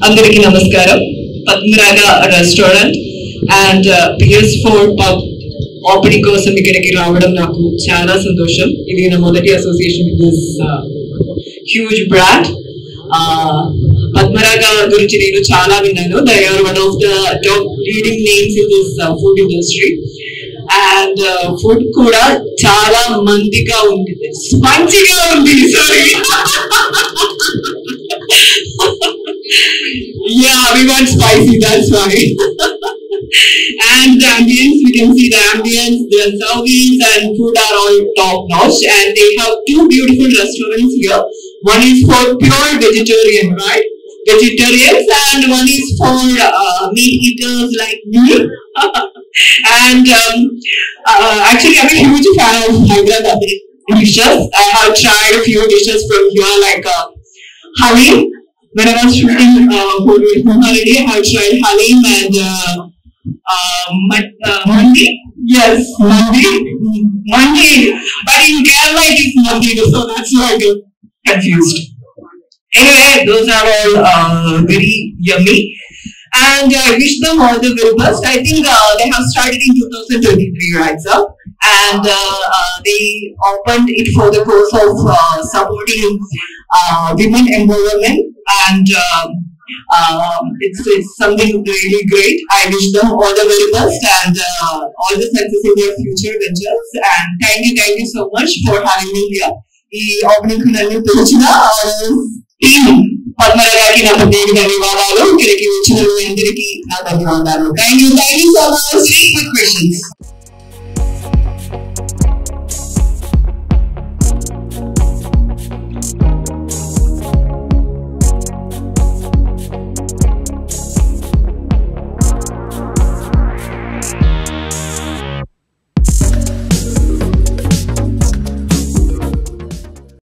అందరికీ నమస్కారం. Padmaraga restaurant and PS4 pub opening కోసం ఇక్కడికి రావడం నాకు చాలా సంతోషం. ఇది నా మొదటి association with this huge brand. Padmaraga గురించి నేను చాలా విన్నాను. They are one of the top leading names in this food industry. And food కూడా చాలా మందిగా ఉంది, స్పంచిగా ఉంది. Sorry, yeah, we want spicy, that's why. And the ambience, we can see the ambience, the servings and food are all top notch. And they have two beautiful restaurants here. One is for pure vegetarian, right? Vegetarians, and one is for meat eaters like me. And actually, I'm a huge fan of Hyderabadi dishes. I have tried a few dishes from here, like Halim. When I was shooting food with Mohamedi, I have tried Halim and Mandi. Yes, Mandi. But in Kerala, it is Mandi, so that's why I got confused. Anyway, those are all very yummy. And I wish them all the very best. I think they have started in 2023, right, sir? And they opened it for the purpose of supporting women empowerment. And it's something really great. I wish them all the very best and all the success in their future ventures. And thank you so much for having me here. ఈ opening కు నన్ను పిలిచిన team పద్మరాగకి నా ప్రత్యేక ధన్యవాదాలు. ఇక్కడికి వచ్చిన అందరికీ నా ధన్యవాదాలు. Thank you so much. 3 quick questions.